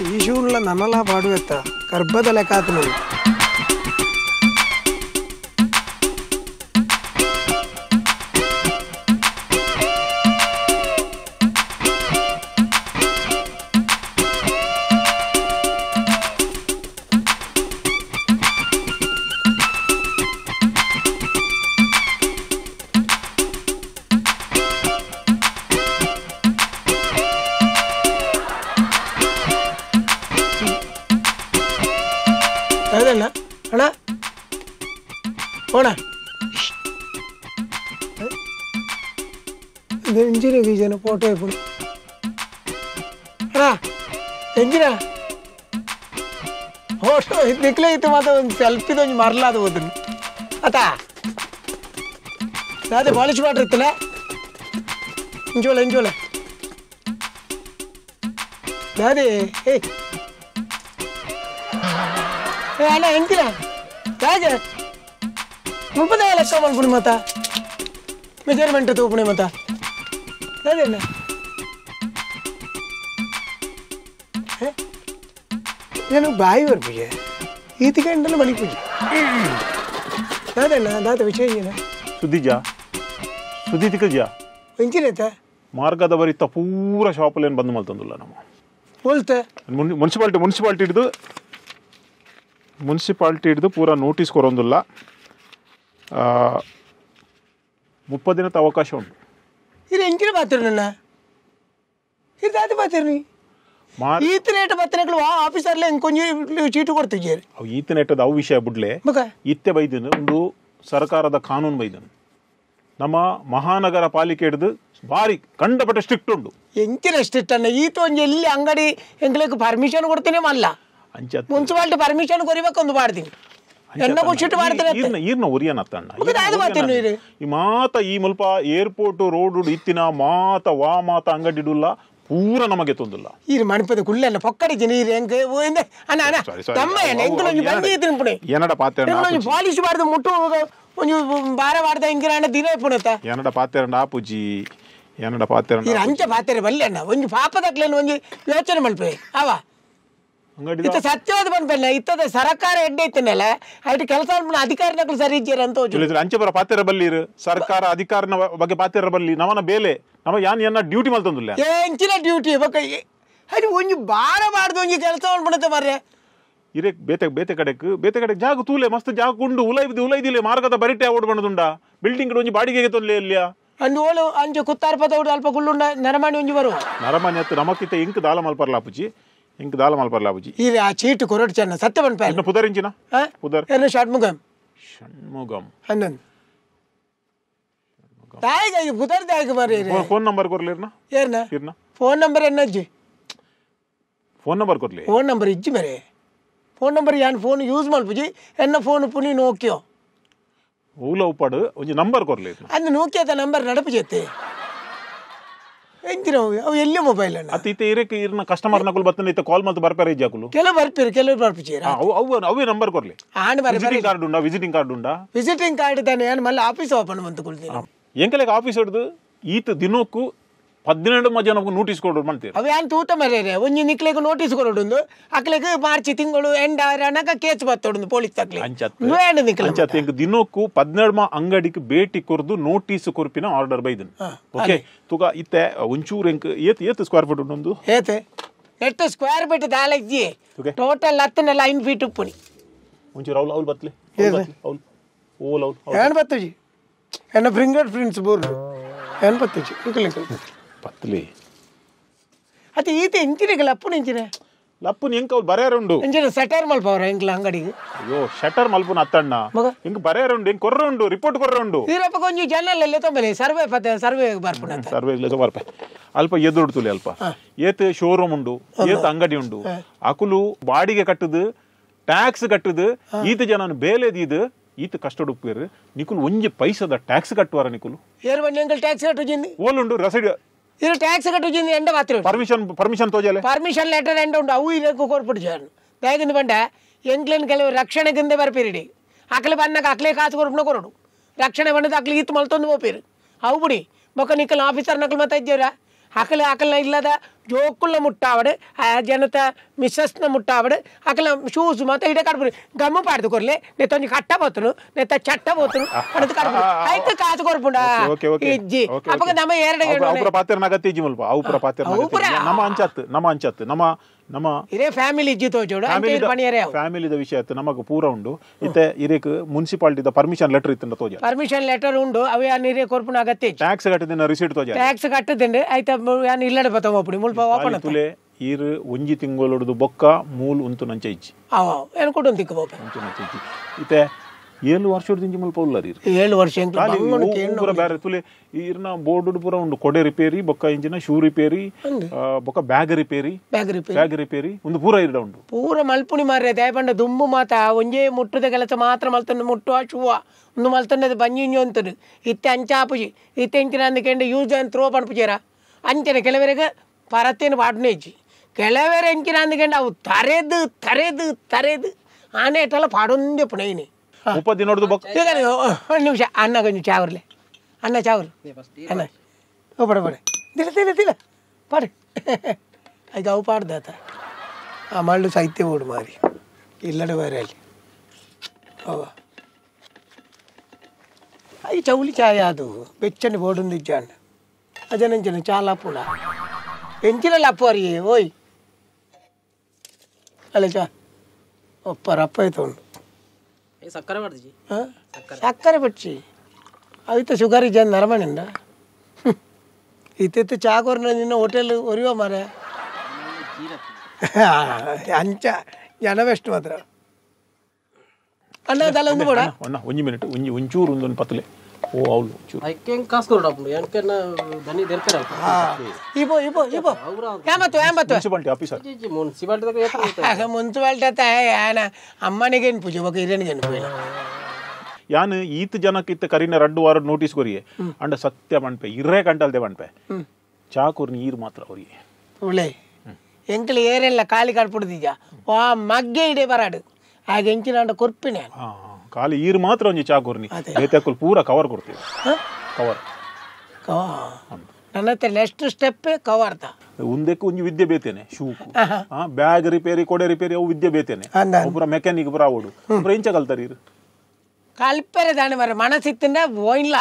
ಈ ಶೂನ್ಲ ನನ್ನಲ್ಲ ಪಾಡುವೆತ್ತ ಗರ್ಭದ ಲೆಕ್ಕ ಆತು ನೋಡಿ ಅಣ್ಣ ಹೋಣ ಎಂಜಿನ ಗೀಜನ ಫೋಟೋ ಇಪ್ಪು ಅಣ್ಣ ಎಂಜಿನ ಫೋಟೋ ನಿಕ್ಲೇ ಇತ್ತು ಮಾತ್ರ ಒಂದು ಸೆಲ್ಫಿದು ಒಂದು ಮರಲಾದ ಹೋದನು ಆತಾ ಅದೇ ಪಾಲಿಶ್ ವಾಟರ್ ಇತ್ತಲ್ಲ ಎಂಜೋಳ ಅದೇ ಅಣ್ಣ ಎಂತಿನ ಯಾಕೆ ಮುಪ್ಪದ ಲೆಕ್ಕ ಮಾಡ್ಬಿಡಿ ಮತ್ತ ಮೆಜರ್ಮೆಂಟ್ ತಗೋಪಣೆ ಮತ್ತ ಅದೇನ నేను బాయి వరపుజ ఈతి గంటలు మలిపుజ అదేనా దాత విషಯ ಸುದ್ದಿಜ ಎಂಚಿನೇತ ಮಾರ್ಗದವರಿತ್ತ ಪೂರ ಶಾಪಲ್ಲಿ ಏನು ಬಂದು ಮಲ್ತಂದಿಲ್ಲ ನಮ್ಮ ಹೋಲ್ತೆ ಮುನ್ಸಿಪಾಲ್ಟಿ ಹಿಡಿದು ಪೂರ ನೋಟಿಸ್ ಕೊರೊಂದಿಲ್ಲ 30 ದಿನದ ಅವಕಾಶ ಉಂಟು ಇದು ಎಂಚಿನ ಪಾತ್ರ ನನ್ನ ಇದು ದಾದ ಪಾತ್ರ ನೀ ಈತನೇಟ ಪತ್ರಗಳು ಆಫೀಸರ್ಲೆ ಕೊಂಚ ಚೀಟು ಕೊಡ್ತಿದ್ದೀರಿ ಅವು ಈತನೇಟದ ಅವು ವಿಷಯ ಬಿಡ್ಲೆ ಇತ್ತೆ ಬೈದನು ಒಂದು ಸರ್ಕಾರದ ಕಾನೂನು ಬೈದನು ನಮ್ಮ ಮಹಾನಗರ ಪಾಲಿಕೆ ಹಿಡಿದು ಭಾರಿ ಕಂಡಪಟ್ಟ ಸ್ಟ್ರಿಕ್ಟ್ ಉಂಟು ಎಂಚಿನ ಸ್ಟ್ರಿಕ್ಟ್ ಅನ್ನ ಈತ ಒಂದು ಎಲ್ಲಿ ಅಂಗಡಿ ಎಂಗ್ಲಿಕ್ಕೆ ಪರ್ಮಿಷನ್ ಕೊಡ್ತೀನಿ ಮಲ್ಲ ಮುನ್ಸಿಪಾಲಿಟಿ ಪರ್ಮಿಷನ್ ಕೊರಿಬೇಕೊಂದು ಮಾಡ್ತೀನಿ ಎನ್ನಗೂ ಚೀಟು ಮಾಡ್ತೀನಿ ಈರ್ನ ಉರಿಯನತ್ತಣ್ಣ ಈ ಮಾತ ಈ ಮುಲ್ಪ ಏರ್ಪೋರ್ಟ್ ರೋಡ್ ಇತ್ತಿನ ಮಾತ ಅಂಗಡಿ ಇಡುಲ್ಲ ಪೂರ ನಮಗೆ ತೊಂದಿಲ್ಲ ಈ ಮಣಪದ ಕುಳ್ಳೆಲ್ಲ ಪೊಕ್ಕಡಿದ್ದೀನಿ ನೀರು ಹೆಂಗೆ ಅಣ್ಣ ಅಣ್ಣ ತಮ್ಮ ಹೆಂಗೆ ಬಂದಿದ್ದೀನಿ ಪುಣೆ ಏನಡ ಪಾತ್ರೆ ಪಾಲಿಶ್ ಬಾರ್ದು ಮುಟ್ಟು ಒಂದು ಬಾರ ಬಾರ್ದ ಹಿಂಗೆ ಅಣ್ಣ ದಿನ ಪುಣತ ಏನಡ ಪಾತ್ರೆ ಆಪುಜಿ ಏನಡ ಪಾತ್ರೆ ಅಂಚೆ ಪಾತ್ರೆ ಬಲ್ಲೆ ಅಣ್ಣ ಒಂದು ಪಾಪದಕ್ಲೇನು ಒಂದು ಯೋಚನೆ ಮಲ್ಪೆ ಅವ ಇತ್ತ ಸತ್ಯವಾದ ಬಂದ್ಬಲ್ಲ ಇತ್ತದ ಸರ್ಕಾರ ಎಡ್ಡೆ ಇತ್ತನಲ್ಲ ಐಟು ಕೆಲಸ ಅಧಿಕಾರಿಗಳು ಸರಿ ಇದ್ದೀರ ಅಂತ ಅಂಚೆ ಬರ ಪಾತ್ರೆ ಬಲ್ಲಿರು ಸರ್ಕಾರ ಅಧಿಕಾರನ ಬಗ್ಗೆ ಪಾತ್ರೆ ಬಲ್ಲಿ ನವನ ಬೇಲೆ ನಮ್ಮ ಯಾನ್ ಡ್ಯೂಟಿ ಮಲ್ತಂದಿಲ್ಲ ಎಂಚಿನ ಡ್ಯೂಟಿ ಅದು ಒಂದು ಬಾರ ಮಾಡ್ದು ಒಂದು ಕೆಲಸ ಮಾಡ್ಬಿಡುತ್ತೆ ಮಾರ್ರೆ ಇರೇ ಬೇತೆ ಕಡೆಕ್ ಜಾಗ ತೂಲೆ ಮಸ್ತ್ ಜಾಗ ಉಂಡು ಉಲೈದಿಲ್ಲ ಮಾರ್ಗದ ಬರಿಟೆ ಓಡ್ ಬಣ್ಣದುಂಡ ಬಿಲ್ಡಿಂಗ್ ಒಂಜಿ ಬಾಡಿಗೆಗೆ ತೊಂದ್ರೆ ಇಲ್ಲಿಯ ಅಂದು ಓಳು ಅಂಚೆ ಕುತ್ತಾರ್ಪದ ಅಲ್ಪ ಕುಳ್ಳುಂಡ ನರಮಾಣಿ ಒಂಜಿ ಬರು ನರಮಾಣಿ ಹತ್ತು ನಮಕ್ಕಿತ್ತ ಇಂಕ್ ದಾಲ ಮಲ್ಪರ್ಲಾಪುಜಿ ಇದು ಆ ಚೀಟು ಕೊರಡು ಚೆನ್ನ ಸತ್ಯ ಬಂದ್ಪ ಪುದರಿಂಚಿನ ಏನು ಷಣ್ಮುಗಂ ಹನ್ನೊಂದು ತಾಯಿಗ ಪುದರ್ ತಾಯಿಗ ಬರ್ರಿ ಫೋನ್ ನಂಬರ್ ಕೊರ್ಲಿರ್ನ ಏರ್ನ ಫೋನ್ ನಂಬರ್ ಎನ್ನಜ್ಜಿ ಫೋನ್ ನಂಬರ್ ಕೊರ್ಲಿ ಫೋನ್ ನಂಬರ್ ಇಜ್ಜಿ ಮರೆ ಫೋನ್ ನಂಬರ್ ಯಾನ್ ಫೋನ್ ಯೂಸ್ ಮಲ್ಪುಜಿ ಎನ್ನ ಫೋನ್ ಪುನಿ ನೋಕಿಯೋ ಊಲ ಉಪ್ಪಾಡು ಒಂಜಿ ನಂಬರ್ ಕೊರ್ಲಿ ಅಂದು ನೋಕಿಯದ ನಂಬರ್ ನಡಪುಜೆತ್ತೆ ಎಂಚಿನ ಅವು ಎಲ್ಲಿ ಮೊಬೈಲ್ ಅಣ್ಣ ಅತೀತ ಇರನ್ನ ಕಸ್ಟಮರ್ ನಕುಲು ಬತ್ತನ ಇತ್ತ ಕಾಲ್ ಮಲ್ತ ಬರ್ಪಾರ ಇಜ್ಜಾಕುಲು ಕೆಲವು ಬರ್ಪಿಚೀರ ಅವೇ ನಂಬರ್ ಕೊರ್ಲಿ ಆಂಡ್ ಬರ ವಿಸಿಟಿಂಗ್ ಕಾರ್ಡ್ ಉಂಡಾ ವಿಸಿಟಿಂಗ್ ಕಾರ್ಡ್ ತಾನೆ ಮಲ್ಲ ಆಫೀಸ್ ಓಪನ್ ಬಂತು ಕುಳ್ತೀನಿ ಎಂಕಲೆಗೆ ಆಫೀಸ್ ಹಿಡಿದು ಈತ ದಿನಕ್ಕೂ 12 ಜನಕ್ಕೂ ನೋಟಿಸ್ ಕೊಡೋದು ಮಾಡ್ತೀರಿ ಅವು ಏನು ತೂತ ಮರ್ಯಾರೆ ಒಂಜಿ ನಿಕ್ಲೆಗೆ ನೋಟಿಸ್ ಕೊಡೋದು ಅಕ್ಲೆಗೆ ಮಾರ್ಚ್ ತಿಂಗಳು ಎಂಡ ಅನಕ ಕೇಸ್ ಬತ್ತೋಡು ಪೊಲೀಸ್ ತಕ್ಲೆ ಅಂಚತ್ತೆ ದಿನಕ್ಕೂ 12 ಅಂಗಡಿಗೆ ಭೇಟಿ ಕೊರ್ದು ನೋಟಿಸ್ ಕೊರ್ಪಿನ ಆರ್ಡರ್ ಬೈದನ್ ಓಕೆ ತುಗ ಇತ್ತೆ ಒಂಚೂರು ಎಂಕ್ ಏತ್ ಸ್ಕ್ವೇರ್ ಫೀಟ್ ಉಂಟು ಏತೆ ನೆಟ್ ಸ್ಕ್ವೇರ್ ಫೀಟ್ ದಾಲಜ್ಜಿ ಟೋಟಲ್ 10 ಲೈನ್ ಫೀಟ್ ಉಪ್ಪುನಿ ಒಂಚೂರು ಅವ್ಲು ಬತ್ಲೆ ಅವ್ಲು ಓಲ್ ಅವ್ಲು ಏನು ಬತ್ತಜಿ ಎನ್ನ ಫಿಂಗರ್ ಪ್ರಿಂಟ್ಸ್ ಬೋರ್ಡು ಏನು ಬತ್ತಜಿ ಪತ್ಲಿ ಅದು ಈತ ಎಂಚಿನ ಲಪ್ಪುನ ಎಂಚಿನ ಲಪ್ಪುನ ಎಂಕ ಅವ್ರು ಬರೆಯರುಂಡು ಎಂಚಿನ ಸೆಟರ್ ಮಲ್ಪವ್ರ ಎಂಕ್ಲ ಅಂಗಡಿಗೆ ಅಯ್ಯೋ ಶಟರ್ ಮಲ್ಪುನ ಅತ್ತಣ್ಣ ಎಂಕ ಬರೆಯರುಂಡು ಎಂಕ್ ಕೊರ್ರುಂಡು ರಿಪೋರ್ಟ್ ಕೊರ್ರುಂಡು ಈರಪ್ಪ ಕೊಂಚ ಜನಲೆಲ್ಲ ತೊಂಬಲೆ ಸರ್ವೆ ಬರ್ಪುನ ಸರ್ವೆ ಬರ್ಪೆ ಅಲ್ಪ ಎದುರುಡ್ತುಲೆ ಅಲ್ಪ ಏತ್ ಶೋರೂಮ್ ಉಂಡು ಏತ್ ಅಂಗಡಿ ಉಂಡು ಅಕುಲು ಬಾಡಿಗೆ ಕಟ್ಟುದು ಟ್ಯಾಕ್ಸ್ ಕಟ್ಟುದು ಈತ ಜನನ ಬೇಲೆದಿದು ಈತ ಕಷ್ಟ ಉಪ್ಪೇರು ನಿಕುಲು ಒಂಜಿ ಪೈಸದ ಟ್ಯಾಕ್ಸ್ ಕಟ್ಟುವಾರ ನಿಕುಲು ಏರ್ ಬನ್ನಿ ಎಂಕಲ್ ಟ್ಯಾಕ್ಸ್ ಕಟ್ಟುಜಿಂದಿ ಓಲುಂಡು ರಸೀಡ್ ಇದು ಟ್ಯಾಕ್ಸ್ ಕಟ್ಟುಜಿಂದಿ ಎಂಡ ಮಾತ್ರ ಪರ್ಮಿಷನ್ ತೋಜಲೆ ಪರ್ಮಿಷನ್ ಲೆಟರ್ ಎಂಡ ಉಂಡು ಅವು ಇದಕ್ಕೂ ಕೊರ್ಪುಡು ಜಾನು ಬೇಗಂದು ಬಂಡ ಎಂಕ್ಲೇನ್ ಕೆಲವು ರಕ್ಷಣೆಗಿಂದ ಬರ್ಪಿರಿಡಿ ಅಕ್ಲೆ ಬನ್ನಾಗ ಅಕ್ಲೆ ಕಾಸು ಕೊರ್ಪುನ ಕೊರಡು ರಕ್ಷಣೆ ಬಂದದ ಅಕ್ಲೆ ಈತ್ ಮಲ್ತೊಂದು ಹೋಗ್ಪೇರು ಅವು ಬಿಡಿ ಮೊಕ್ಕ ನಿಕ್ಕಲ್ ಆಫೀಸರ್ ನಕಲ್ ಮತ್ತೆ ಇದ್ದೇವ್ರ ಅಕಲೆ ಇಲ್ಲದ ಜೋಕುಲ್ಲ ಮುಟ್ಟಾವಡು ಆ ಜನತ ಮಿಸ್ಸಸ್ನ ಮುಟ್ಟಾವಡು ಅಕಲ ಶೂಸ್ ಮತ್ತೆ ಇಡೆ ಕಡ್ಬುರಿ ಗಮ್ಮು ಪಾಡ್ದು ಕೊರ್ಲೆ ನೆತ್ತೊಂದು ಕಟ್ಟ ಬೋತನು ನೆತ್ತ ಚಟ್ಟ ಬೋತನು ಅಡದು ಕಡ್ಬುರಿ ಆಯ್ತು ಕಾಸು ಕೊರ್ಪುಂಡ ಇಜ್ಜಿ ಅಪ್ಪಗ ನಮ್ಮ ಎರಡು ಅವರ ಪಾತ್ರ ನಗತ್ತೆ ಇಜ್ಜಿ ಮಲ್ಪ ಅವರ ಪಾತ್ರ ನಮ್ಮ ಅಂಚತ್ತು ನಮ್ಮ ಇರೇ ಫ್ಯಾಮಿಲಿ ಇಜ್ಜಿ ತೋಜೋಡು ಫ್ಯಾಮಿಲಿದ ವಿಷಯ ಆಯ್ತು ನಮಗ ಪೂರ ಉಂಡು ಇತ್ತೆ ಇರೇಕ್ ಮುನ್ಸಿಪಾಲಿಟಿದ ಪರ್ಮಿಷನ್ ಲೆಟರ್ ಇತ್ತು ತೋಜ ಪರ್ಮಿಷನ್ ಲೆಟರ್ ಉಂಡು ಅವು ಯಾನ್ ಇರೇ ಕೊರ್ಪುನ ಅಗತ್ಯ ಟ್ಯಾಕ್ಸ್ ಕಟ್ಟಿದ ರಿಸೀಟ್ ತೋಜ ಟ್ಯಾಕ್ಸ್ ಕಟ್ಟದಿಂಡೆ ಆಯ್ತಾ ಯಾನ್ ಇಲ್ಲಡೆ ಬತ್ತವ ಒಪ್ಪಡಿ ಮುಲ್ಪ ಓಪನ್ ತುಲೆ ಈರು ಒಂಜಿ ತಿಂಗಳೊಡದು ಬೊಕ್ಕ ಮೂಲ್ ಉಂತು ನಂಚ ಇಜ್ಜಿ ಅವ ಏನು ಕೊಟ್ಟು ತಿಕ್ಕ ಬೋಪ ಉಂತು ನಂಚ ಇಜ್ಜಿ ಇತ್ತೆ 7 ವರ್ಷದ ದಿಂಜಿ ಮುಲ್ಪ ಉಳ್ಳರಿ 7 ವರ್ಷ ಪೂರ ಬೇರೆ ತುಲೆ ಈರ್ನ ಬೋರ್ಡ್ ಪೂರ ಉಂಡು ಕೊಡೆ ರಿಪೇರಿ ಬೊಕ್ಕ ಇಂಜಿನ ಶೂ ರಿಪೇರಿ ಬೊಕ್ಕ ಬ್ಯಾಗ್ ರಿಪೇರಿ ಒಂದು ಪೂರ ಇಡ ಉಂಡು ಪೂರ ಮಲ್ಪುನಿ ಮಾರ್ರೆ ದಯಪಂಡ ದುಂಬು ಮಾತ ಒಂಜೇ ಮುಟ್ಟದ ಕೆಲಸ ಮಾತ್ರ ಮಲ್ತಂಡು ಮುಟ್ಟುವ ಶೂವ ಒಂದು ಮಲ್ತಂಡದ ಬಂಜಿಂಜು ಅಂತದು ಇತ್ತೆ ಅಂಚಾಪುಜಿ ಇತ್ತೆ ಇಂಚಿನ ಅಂದಕೆಂಡು ಯೂಸ್ ಅಂಡ್ ಥ್ರೋ ಪಣಪುಜೇರ ಅಂಚನೆ ಕೆಲವರೆಗೆ ಪರತ್ತೇನು ಪಾಡ್ನೆ ಇಜ್ಜಿ ಕೆಲವರೆ ಎಂಚಿನ ಅಂದಕೆಂಡು ಅವು ತರೆದು ಆನೆ ಇಟ್ಟಲ್ಲ ಪಾಡೊಂದೇ ಪುಣೈನಿ ಮುಪ್ಪತ್ತು ನೋಡುದು ಬೊಕ್ಕ ಒಂದು ನಿಮಿಷ ಅನ್ನ ಕೊಂಚ ಚಾವ್ರಲೆ ಅನ್ನ ಚಾವ್ರು ಅನ್ನ ಓ ಪಡೆ ತಿಲ್ಲ ಪಾಡು ಈಗ ಅವು ಪಾಡ್ದಾತ ಆ ಮಳ್ಳು ಸಾಹಿತ್ಯ ಓಡು ಮಾರಿ ಇಲ್ಲಡೆ ಬೇರೆ ಅಲ್ಲಿ ಅವ ಅಯ್ಯ ಚೌಲಿ ಚಾಯ ಅದು ಬೆಚ್ಚని ఓడుంది ఇచ్చాను అజనంచిన చాలా పూల ఎంచినలు అప్పారి ఓయ్ అలా చా ఒప్ప రప్ప అవుతుంది ಸಕ್ಕರೆ ಬಚ್ಚಿ ಅವಿತ ಶುಗರ್ ಇಜ್ಜ ನರಮಣಿಂದ ಇತ್ತಿತ್ತು ಚಾಕೋರ್ನ ನಿನ್ನ ಹೋಟೆಲ್ ಒರಿಯೋ ಮಾರೆ ಅಂಚ ಜನವೆಷ್ಟು ಮಾತ್ರ ಅಣ್ಣ ತಲೆ ಒಂದು ಕೂಡ ಒಂಜಿ ಮಿನಿಟ್ ಒಂಚೂರು ಒಂದು ಪತ್ತಲೆ ಓ ಅವಳು ಮುನ್ಸಿಪಾಲಿಟಿ ಆಫೀಸರ್ ಮುನ್ಸಿಪಾಲಿಟಿ ಅಮ್ಮನಿಗೇನು ಪೂಜೆ ಬಗ್ಗೆ ಹಿರಿಯನಿಗೇನು ಪೂಜೆ ಯಾನ್ ಈತ್ ಜನಕ್ಕೆ ಇತ್ತ ಕರಿನ 2 ವಾರ ನೋಟಿಸ್ ಕೊರಿಯೆ ಅಂಡ ಸತ್ಯ ಮಣ್ಪೆ ಇರೇ ಕಂಟಲ್ದೆ ಮಣ್ಪೆ ಚಾಕೂರ್ ನೀರು ಮಾತ್ರ ಅವರಿಗೆ ಉಳ್ಳೆ ಎಂಕಲ್ ಏರೆಲ್ಲ ಖಾಲಿ ಕಡ್ಪುಡ್ದಿಜ ವಾ ಮಗ್ಗೆ ಇಡೆ ಬರಾಡು ಹಾಗೆ ಎಂಚಿನ ಅಂಡ ಕೊರ್ಪಿನ ಖಾಲಿ ಈರು ಮಾತ್ರ ಒಂಜಿ ಚಾಕೂರ್ನಿ ಬೇತಕ್ಕಲ್ ಪೂರ ಕವರ್ ಕೊಡ್ತೀವಿ ಕವರ್ ನನ್ನ ಹತ್ರ ನೆಕ್ಸ್ಟ್ ಸ್ಟೆಪ್ ಕವರ್ತ ಒಂದಕ್ಕೆ ಒಂಜಿ ವಿದ್ಯೆ ಬೇತೇನೆ ಶೂಕು ಬ್ಯಾಗ್ ರಿಪೇರಿ ಕೊಡೆ ರಿಪೇರಿ ಅವು ವಿದ್ಯೆ ಬೇತೇನೆ ಒಬ್ಬರ ಮೆಕ್ಯಾನಿಕ್ ಪುರ ಆವೋಡು ಒಬ್ಬರ ಇಂಚ ಕಲ್ತಾರ ಇರು ಕಲ್ಪರೆ ದಾಣಿ ಮರ ಮನಸ್ಸಿತ್ತಿಂದ ಓಯ್ಲ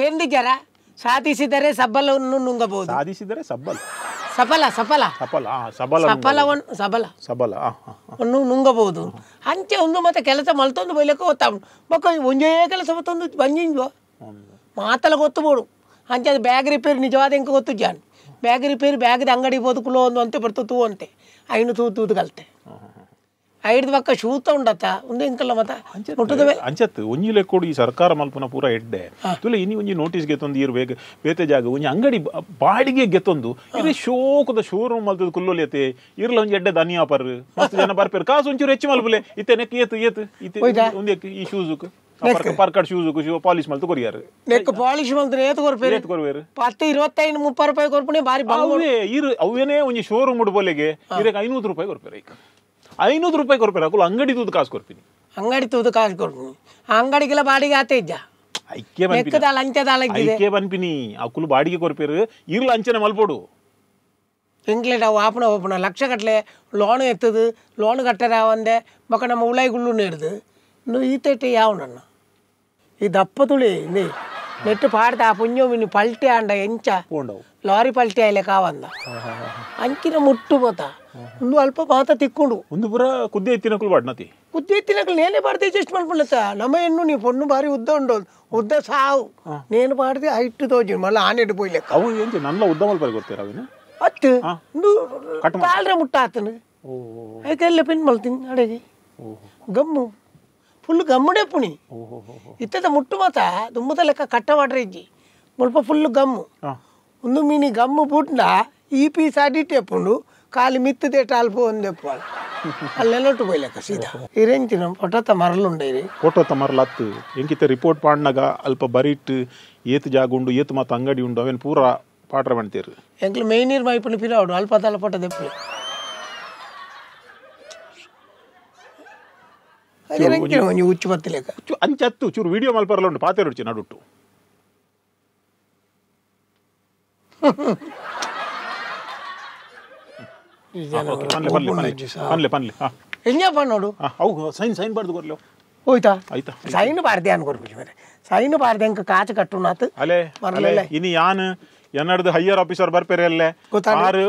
ಕೆಂದಿಜರ ಸಾಧಿಸಿದರೆ ಸಬ್ಬಲವನ್ನು ನುಂಗಬಹುದು ಸಾಧಿಸಿದರೆ ಸಬಲವನ್ನು ನುಂಗಬಹುದು ಅಂಚೆ ಒಂದು ಮತ್ತೆ ಕೆಲಸ ಮಲ್ತೊಂದು ಬೈಲಕ್ಕೆ ಗೊತ್ತಾಗ ಮಕ್ಕ ಒಂಜೇ ಕೆಲಸ ಮತ್ತೊಂದು ಬಂಜಿಂಜು ಮಾತಲ್ಲ ಗೊತ್ತುಬೋಡು ಅಂಚೆ ಅದು ಬ್ಯಾಗ್ ರಿಪೇರಿ ನಿಜವಾದ ಹೆಂಗೆ ಗೊತ್ತು ಜಾನ್ ಬ್ಯಾಗ್ ರಿಪೇರಿ ಬ್ಯಾಗ್ದ ಅಂಗಡಿ ಬದುಕುಲು ಒಂದು ಅಂತೆ ಬರ್ತು ತೂ ಅಂತೆ ಐನು ತೂತು ಕಲ್ತೆ ಐದು ಪಕ್ಕ ಶೂತ ಉಂಡತ್ತ ಒಂದು ಎಂಕಲ್ಲ ಮತ ಅಂಚತ್ ಒಂಜಿ ಲೆಕ್ಕೋಡು ಈ ಸರ್ಕಾರ ಮಲ್ಪನ ಪೂರ ಎಡ್ಡೆ ತುಲೆ ಇನಿ ಒಂಜಿ ನೋಟಿಸ್ ಗೆತ್ತೊಂದು ಇರ್ಬೇಕು ಬೇತೆ ಜಾಗ ಒಂಜಿ ಅಂಗಡಿ ಬಾಡಿಗೆ ಗೆತ್ತೊಂದು ಇರೇ ಶೋಕದ ಶೋರೂಮ್ ಮಲ್ತದ ಕುಲ್ಲೋಲಿ ಐತೆ ಇರ್ಲ ಒಂಜಿ ಎಡ್ಡೆ ದನಿಯಾ ಪರ್ ಮಸ್ತ್ ಜನ ಬರ್ಪೇರು ಕಾಸು ಒಂಚೂರು ಹೆಚ್ಚು ಮಲ್ಪಲೆ ಇತ್ತೆ ನೆಕ್ ಏತು ಒಂದೇ ಈ ಶೂಸುಕ್ ಪರ್ಕಡ್ ಶೂಸುಕ್ ಪಾಲಿಶ್ ಮಲ್ತು ಕೊರಿಯಾರು ನೆಕ್ ಪಾಲಿಶ್ ಮಲ್ತು ಏತು ಕೊರ್ಪೇರು 10 25 30 ರೂಪಾಯಿ ಕೊರ್ಪಣೆ ಬಾರಿ ಅವೇನೇ ಒಂಜಿ ಶೋರೂಮ್ ಉಡ್ಬೋಲೆಗೆ ಇರೇ 500 ರೂಪಾಯಿ ಕೊರ್ಪೇರು ಈಗ 500 ರೂಪಾಯಿ ಕೊರ್ಪೇರು ಅಕುಲು ಅಂಗಡಿ ತೂದು ಕಾಸು ಕೊರ್ಪಿನಿ ಅಂಗಡಿಗೆಲ್ಲ ಬಾಡಿಗೆ ಆತ ಇಜ್ಜ ಐಕ್ಯ ಬನ್ಪಿನಿ ಅಕುಲು ಬಾಡಿಗೆ ಕೊರ್ಪೇರು ಇರ್ಲ ಅಂಚನೆ ಮಲ್ಪೋಡು ಎಂಕ್ಲೆಟ್ ಅವು ಆಪಣ ಲಕ್ಷ ಕಟ್ಲೆ ಲೋನ್ ಎತ್ತದು ಲೋನ್ ಕಟ್ಟರ ಒಂದೇ ಬೊಕ್ಕ ನಮ್ಮ ಉಳಾಯಿಗುಳ್ಳು ನೇಡ್ದು ಇನ್ನು ಈತೈತೆ ಯಾವ ನನ್ನ ಈ ದಪ್ಪ ತುಳಿ ನೆಟ್ಟು ಪಾಡ್ದ ಆ ಪುಣ್ಯ ಮಿನಿ ಪಲ್ಟಿ ಆಂಡ ಎಂಚ ಲಾರಿ ಪಲ್ಟಿ ಆಯ್ಲೆ ಕಾವಂದ ಅಂಚಿನ ಮುಟ್ಟು ಬೋತ ಒಂದು ಅಲ್ಪ ಮಾತ ತಿಕ್ಕೊಂಡು ಒಂದು ಪುರ ಕುದ್ದೆ ಎತ್ತಿನಕಲು ಬಾಡ್ನತಿ ಕುದ್ದೆ ಎತ್ತಿನಕಲು ನೇನೆ ಪಾಡ್ದೆ ಅಡ್ಜಸ್ಟ್ ಮಾಡ್ಕೊಳ್ಳತ್ತ ನಮ್ಮ ಹೆಣ್ಣು ನೀ ಪೊಣ್ಣು ಬಾರಿ ಉದ್ದ ಉಂಡು ಉದ್ದ ಸಾವು ನೇನು ಪಾಡ್ದೆ ಹೈಟ್ ತೋಜಿ ಮಲ್ಲ ಆನೆಟ್ಟು ಪೋಯ್ಲೆಕ್ಕ ಅವು ಎಂಚ ನನ್ನ ಉದ್ದ ಮಲ್ಪರಿ ಗೊತ್ತೀರ ಅವೇನು ಹತ್ತು ಒಂದು ಕಾಲ್ರೆ ಮುಟ್ಟ ಆತನು ಅದಕ್ಕೆಲ್ಲ ಪಿನ್ ಮಲ್ತೀನಿ ಅಡೆಗೆ ಗಮ್ಮು ಫುಲ್ ಗಮ್ಮುಡೆ ಪುಣಿ ಇತ್ತದ ಮುಟ್ಟು ಮಾತ ದುಮ್ಮದ ಲೆಕ್ಕ ಕಟ್ಟ ಮಾಡ್ರೆ ಇಜ್ಜಿ ಮುಲ್ಪ ಫುಲ್ ಗಮ್ಮು ಒಂದು ಮೀನಿ ಗಮ್ಮು ಬುಟ್ನ ಈ ಪೀಸ್ ಅಡಿಟೆಪ್ಪುಂಡು ಕಾಲಿ ಮಿತ್ತದೆ ಟಾಲ್ಪು ಒಂದೆಪ್ಪ ಅಲ್ಲೆಲ್ಲೊಟ್ಟು ಬೈಲೆಕ್ಕ ಸೀದಾ ಇರೆಂಚಿನ ಫೋಟೋತ ಮರಲುಂಡೇರಿ ಫೋಟೋತ ಮರಲತ್ತು ಎಂಕಿತ ರಿಪೋರ್ಟ್ ಪಾಡ್ನಾಗ ಅಲ್ಪ ಬರೀಟ್ ಏತ್ ಜಾಗ ಉಂಡು ಏತ್ ಮಾತ ಅಂಗಡಿ ಉಂಡು ಅವೇನು ಪೂರ ಪಾಟ್ರ ಮಾಡ್ತೀರಿ ಎಂಕ್ಲು ಮೇಯ್ನೀರ್ ಮೈಪುಣಿ ಪಿರಾವಡು ಅಲ್ಪ ತಲ ಫೋಟೋ ದೆಪ್ಪು ಉಚ್ಚು ಬತ್ತಿಲೆಕ್ಕ ಅಂಚತ್ತು ಚೂರು ವಿಡಿಯೋ ಮಲ್ಪರಲ್ಲ ಉಂಟು ಪಾತೆ ರುಚಿ ನಡುಟ್ಟು పనులే ఏం చెప్పన్నాడు అవు సైన్ పడదు కొర్లేవు ಹೋಯ್ತಾ ಸೈನ್ ಬಾರ್ದೆ ಅನ್ಕೊಡ್ಬಿಟ್ಟು ಬೇರೆ ಸೈನ್ ಬಾರ್ದೆ ಅಂಕ ಕಾಚು ಕಟ್ಟು ನಾತ್ ಅಲೆ ಇನಿ ಯಾನ್ ಎನ್ನಡ್ದು ಹೈಯರ್ ಆಫೀಸರ್ ಬರ್ಪೇರೆ ಅಲ್ಲೇ ಆರು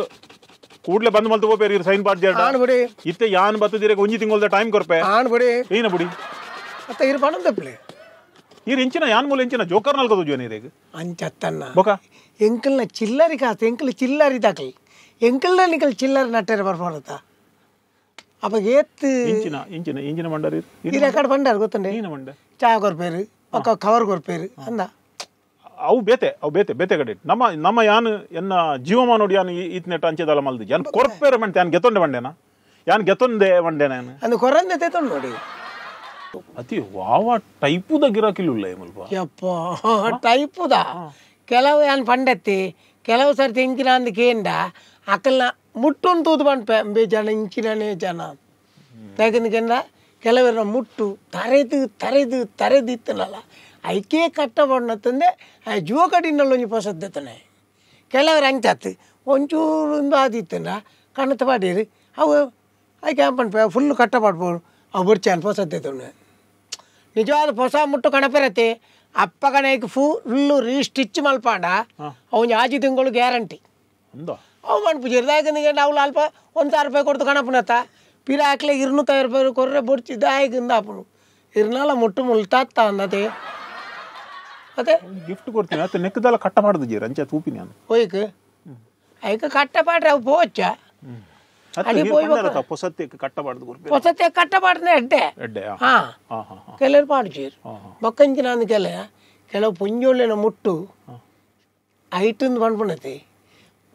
ಕೂಡ್ಲೆ ಬಂದ್ ಮಲ್ತು ಹೋಗ್ಬೇರಿ ಸೈನ್ ಬಾರ್ದೆ ಆಣ್ಬಿಡಿ ಇತ್ತೆ ಯಾನ್ ಬತ್ತದಿರೆ ಒಂಜಿ ತಿಂಗಳದ ಟೈಮ್ ಕೊರ್ಪೆ ಆಣ್ಬಿಡಿ ಏನ ಬಿಡಿ ಅತ್ತ ಇರ್ ಬಣ್ಣ ತಪ್ಪಲೆ ಇರ್ ಎಂಚಿನ ಯಾನ್ ಮೂಲ ಎಂಚಿನ ಜೋಕರ್ ನಲ್ಕದು ಜೋನಿರೇಗ ಅಂಚತ್ತನ್ನ ಬೊಕ ಎಂಕಲ್ನ ಚಿಲ್ಲರಿ ಕಾತು ಎಂಕಲ್ ಚಿಲ್ಲರಿ ತಾಕಲ್ ಎಂಕಲ್ನ ನಿಕಲ್ ಚಿಲ್ಲರಿ ನಟ್ಟರೆ ಬರ್ಬಾರತ ಅಪ್ಪ ಏತ್ ಇಂಚಿನ ಮಂಡರ್ ಇದು ಎಕಡೆ ಬಂಡಾರ ಗೊತ್ತಂಡೆ ಚಾ ಕೊರ್ಪೇರು ಒಕ್ಕ ಕವರ್ ಕೊರ್ಪೇರು ಅಂದ ಅವು ಬೇತೆ ಕಡೆ ನಮ್ಮ ಯಾನ್ ಎನ್ನ ಜೀವಮಾನೋಡಿ ಯಾನ್ ಈತ್ನೆಟ್ ಅಂಚೆದಲ್ಲ ಮಲ್ದು ಯಾನ್ ಕೊರ್ಪೇರು ಮಂಟೆ ಯಾನ್ ಗೆತ್ತೊಂಡೆ ಮಂಡೆನಾ ಯಾನ್ ಗೆತ್ತೊಂದೆ ಮಂಡೆನ ಅಂದು ಕೊರಂದೆ ತೆತ್ತೊಂಡು ನೋಡಿ ಅತಿ ವಾವ ಟೈಪುದ ಗಿರಾಕಿಲ್ಲ ಮಲ್ಪ ಯಪ್ಪ ಟೈಪುದ ಕೆಲವು ಯಾನ್ ಪಂಡೆತ್ತಿ ಕೆಲವು ಸರ್ತಿ ಇಂಚಿನ ಅಂದ ಕೇಂದ ಅಕಲ್ನ ಮುಟ್ಟೊಂದು ತೂದು ಬಂಡ್ಪೆ ಬೇಜಾನ ಇಂಚಿನೇ ಜನ ಯಾಕಂದ್ರೆ ಕೆಲವರ ಮುಟ್ಟು ತರೆದಿತ್ತನಲ್ಲ ಐಕೆ ಕಟ್ಟ ಬಣ್ಣತ್ತಂದೆ ಜೀವ ಕಡಿನಲ್ಲಿ ಒಂಜಿ ಪೊಸದ್ದೆತ್ತನೆ ಕೆಲವರು ಅಂಚತ್ತು ಒಂಚೂರು ಆದಿತ್ತಂದ ಕಣ್ಣತ್ತ ಪಾಡೀರಿ ಅವು ಐಕೆ ಪಂಡ್ಪೆ ಫುಲ್ಲು ಕಟ್ಟ ಪಾಡ್ಬೋದು ಅವು ಬಿಡ್ಚಾನ ಪೊಸದ್ದೆತ್ತನೆ ನಿಜವಾದ ಹೊಸ ಮುಟ್ಟು ಕಣಪೆರತ್ತೆ ಅಪ್ಪ ಕಣಕ್ಕೆ ಫುಲ್ಲು ರೀಸ್ಟಿಚ್ ಮಲ್ಪಾಂಡ ಅವನು ಆಜಿ ತಿಂಗಳು ಗ್ಯಾರಂಟಿ ಅವು ಮಣ್ಪುಜಿರ್ದ ಯಾಕಂದ್ರೆ ನಾವು ಅಲ್ಪ 1,000 ರೂಪಾಯಿ ಕೊಡ್ತು ಕಣಪನತ್ತ ಪಿರ ಹಾಕ್ಲೆ 250 ರೂಪಾಯಿ ಕೊರ್ರೆ ಬೊಡ್ಚಿದ್ದ ಆಯ್ಕಿಂದ ಅಪ್ಪನು ಇರ್ನಲ್ಲ ಮುಟ್ಟು ಮುಲ್ತಾತ್ತ ಅಂದತೆ ಅದೇ ಗಿಫ್ಟ್ ಕೊಡ್ತೀನಿ ಅತ್ತೆ ನೆಕ್ಕದಲ್ಲ ಕಟ್ಟ ಮಾಡುದು ಜೀರ ಅಂಚೆ ತೂಪಿ ನಾನು ಹೋಯ್ಕ ಐಕ ಕಟ್ಟ ಪಾಡ್ರೆ ಅವು ಪೋಚ್ಚ ಅಡಿ ಪೋಯ್ ಪೊಸತ್ತೆ ಕಟ್ಟ ಮಾಡುದು ಪೊಸತ್ತೆ ಕಟ್ಟ ಪಾಡ್ನೆ ಎಡ್ಡೆ ಹಾ ಕೆಲವರು ಪಾಡ್ಚೀರ್ ಬಕ್ಕಂಚಿನ ಅಂದ ಕೆಲವು ಪುಂಜೋಳಿನ ಮುಟ್ಟು ಐಟಂದು ಬಂದ್ಬಿಡತ್ತೆ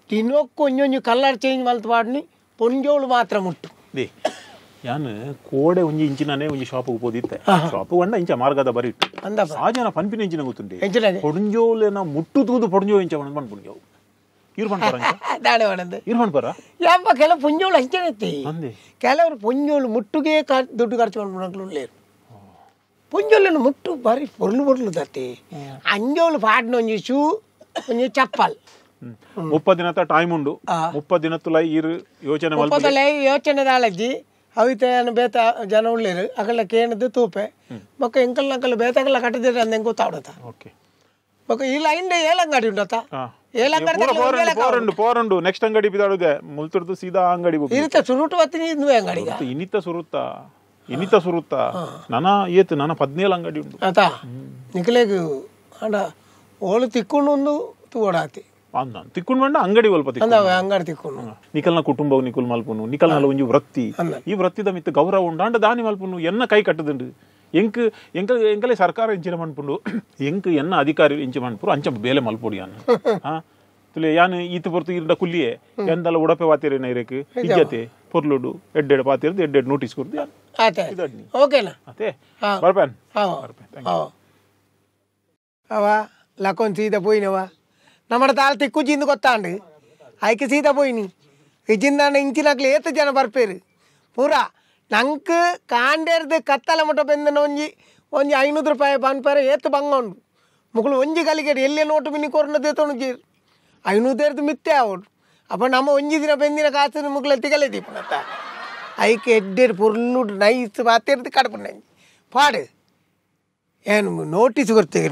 ತಿನ್ನೋಕ್ಕೂ ಒಂಜೊಂಜು ಕಲರ್ ಚೇಂಜ್ ಮಲ್ತು ಪಾಡ್ನಿ ಪುಂಜೋಳು ಮಾತ್ರ ಮುಟ್ಟು ಯಾನ್ ಕೋಡೆ ಒಂಜಿ ಇಂಚಿನೇ ಒಂಜಿ ಶಾಪಿಗೆ ಹೋದಿತ್ತೆ ಶಾಪ್ ಬಂಡ ಇಂಚ ಮಾರ್ಗದ ಬರಿಟ್ಟು ಆ ಜನ ಪನ್ಪಿನ ಇಂಚಿನ ಗೊತ್ತುಂಟೆ ಪೊಂಜೋಲೆನ ಮುಟ್ಟು ತೂದು ಪೊಂಜೋ ಇಂಚ ಪಂಡ್ಪುಂಜೋ ಇರ್ಬಂಡ್ಪರ ಯಪ್ಪ ಕೆಲವು ಪುಂಜೋಳು ಹಂಚನೈತಿ ಕೆಲವರು ಪುಂಜೋಳು ಮುಟ್ಟುಗೆ ದುಡ್ಡು ಖರ್ಚು ಮಾಡ್ಬಿಡಕ್ಲು ಲೇರು ಪುಂಜೋಳನ್ನು ಮುಟ್ಟು ಬಾರಿ ಪೊರ್ಲು ದತ್ತಿ ಅಂಜೋಳು ಪಾಡ್ನ ಒಂಜಿ ಶೂ ಒಂಜಿ ಚಪ್ಪಲ್ 30 ದಿನದ ಟೈಮ್ ಉಂಡು 30 ದಿನತ್ತುಲ ಈರು ಯೋಚನೆ ಯೋಚನೆದಾಳಜ್ಜಿ ಅವಿತೆ ಬೇತ ಜನ ಉಳ್ಳೇರು ಅಕಲ್ಲ ಕೇಣದು ತೂಪೆ ಬೊಕ್ಕ ಎಂಕಲ್ ಬೇತಕಲ್ಲ ಕಟ್ಟದಿರ ಅಂದ ಹೆಂಗೆ ಗೊತ್ತಾವಡತ್ತ ಬೊಕ್ಕ ಈ ಲೈನ್ ಏಲಂಗಡಿ ಉಂಡತ್ತ ಪೋರಂಡು ನೆಕ್ಸ್ಟ್ ಅಂಗಡಿ ಬಿದಾಡುದೆ ಮುಲ್ತುರ್ದು ಸೀದಾ ಅಂಗಡಿ ಇರುತ್ತೆ ಸುರುಟು ಬತ್ತೀನಿ ಅಂಗಡಿ ಇನಿತ ಸುರುತ್ತಾ ನನ್ನ 17 ಅಂಗಡಿ ಉಂಟು ಆತ ನಿಖಲೇಗು ಅಂಡ ಓಳು ತಿಕ್ಕೊಂಡು ತೂಡಾತಿ ತಿಕ್ಕೊಂಡು ಬಂಡ ಅಂಗಡಿ ಒಲ್ಪ ಅಂಗಡಿ ತಿಕ್ಕೊಂಡು ನಿಕಲ್ನ ಕುಟುಂಬ ನಿಕುಲ್ ಮಲ್ಪುನು ನಿಕಲ್ನಲ್ಲ ಒಂಜಿ ವೃತ್ತಿ ಈ ವೃತ್ತಿದ ಮಿತ್ತ ಗೌರವ ಉಂಡ ದಾನಿ ಮಲ್ಪುನು ಎನ್ನ ಕೈ ಕಟ್ಟದುಂಡು ಎಂಕಲೆ ಸರ್ಕಾರ ಇಂಚಿನ ಮನ್ಪುಂಡು ಎನ್ನ ಅಧಿಕಾರಿ ಇಂಚಿ ಮನ್ಪುರು ಅಂಚ ಬೇಲೆ ಮಲ್ಪೊಡಿ ಅನ್ನ ತುಲೆ ಯಾನ್ ಈತ ಬರ್ತು ಇರ್ದ ಕುಲ್ಲಿಯೇ ಎಂದಲ್ಲ ಉಡಪೆ ವಾತಿರ ನೈರೇಕ್ ಇಜ್ಜತೆ ಪೊರ್ಲುಡು ಎಡ್ಡೆಡ್ ಪಾತಿರ್ದು ಎಡ್ಡೆಡ್ ನೋಟಿಸ್ ಕೊಡ್ದು ಓಕೆನಾ ಅದೇ ಬರ್ಪೇನ್ ಅವ ಲಕ್ಕೊಂದು ಸೀದಾ పోయినవా നമ്മുടെ താഴത്ത് തിക്കുച്ചിന്ന് കൊത്താണ്ട് അയക്ക് സീത പോയിനി ഇജിന്നാണ് ഇഞ്ചിനക്കൾ ഏത്ത് ജന ಬರ್ಪೇರು ಪೂರ ನಂಗೆ ಕಾಂಡೇರ್ದು ಕತ್ತಲ ಮುಟ್ಟ ಬೆಂದನ ಒಂಜಿ 500 ರೂಪಾಯಿ ಪನ್ಪೇರ ಏತ್ತು ಬಂಗೊಂಡು ಮುಗಳು ಒಂಜಿ ಕಲಿಗೆಡು ಎಲ್ಲೇ ನೋಟು ಮಿನಿ ಕೊರ್ನದೇ ತೊಣಜೀರು 500 ಮಿತ್ತೆ ಅವಡು ಅಪ್ಪ ನಮ್ಮ ಒಂಜಿ ದಿನ ಬೆಂದಿನ ಕಾಸು ಮುಗ್ಲ ತಿಗಲೇ ದೀಪನತ್ತ ಐಕೆ ಎಡ್ಡೆಡು ಪುರ್ಲುಡು ನೈಸ್ ಬಾತಿರ್ದು ಕಡಪು ಪಾಡು ಏನು ನೋಟಿಸ್ ಕೊಡ್ತೀವಿ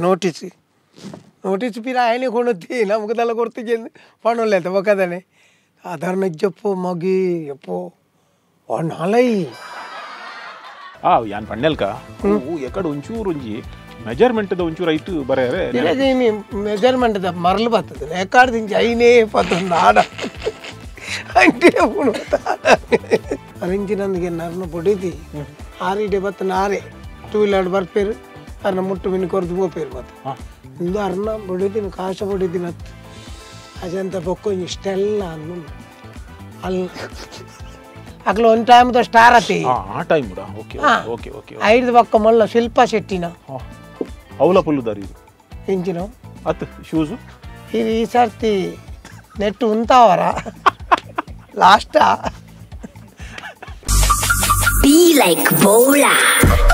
ನೋಟಿಸ್ ಪಿರ ಆಯ್ನೆ ಕೊಡುತ್ತಿ ನಮ್ಗದೆಲ್ಲ ಕೊಡ್ತೀವಿ ಪಣೊಲ್ಲೆ ಅಂತ ಬೊಕ್ಕದಾನೆ ಸಾಧಾರಣ ಜಪ್ಪು ಮಗಿ ಯಪ್ಪೋ ನಾಲೈ ಯಾನ್ ಪಂಡೆಲ್ಕ ಎಕಡೆ ಒಂಚೂರು ಒಂಜಿ ಮೆಜರ್ಮೆಂಟ್ ಒಂಚೂರು ಐಟು ಬರೇರೆ ಮೆಜರ್ಮೆಂಟ್ ಮರಳು ಬರ್ತದೆ ಎಕಾಡ್ ದಿಂಚಿ ಐನೇ ಪತ್ತೊಂದು ಆಡ ಅಂಟೇ ಅರಿಂಚಿನಂದಿಗೆ ನರ್ನ పొడిది ಆರಿಡೆ ಬತ್ತ ನಾರೆ 2 ವೀಲರ್ ಬರ್ಪೇರು ಅರ್ನ ಮುಟ್ಟು ಮಿನಿ ಕೊರ್ದು ಹೋಗ್ಪೇರು ಮತ್ತೆ ಇಂದು ಅರ್ನ ಬಡಿದಿನ ಕಾಶ ಬಡಿದಿನ ಅಜಂತ ಬೊಕ್ಕೊಂಜಿ ಇಷ್ಟೆಲ್ಲ ಅನ್ನು ಅಲ್ಲಿ ಅಕ್ಲ ಒಂದು ಟೈಮ್ದ ಸ್ಟಾರ್ ಆತಿ ಆ ಟೈಮ್ ಓಕೆ ಐದು ಬಕ್ಕ ಮಲ್ಲ ಶಿಲ್ಪ ಶೆಟ್ಟಿನ ಅವಲ ಪುಲ್ಲು ದಾರಿ ಇಂಚಿನ ಅತ್ ಶೂಸು ಈ ಸರ್ತಿ ನೆಟ್ಟು ಉಂತಾವರ ಲಾಸ್ಟಾ Be like Bolar.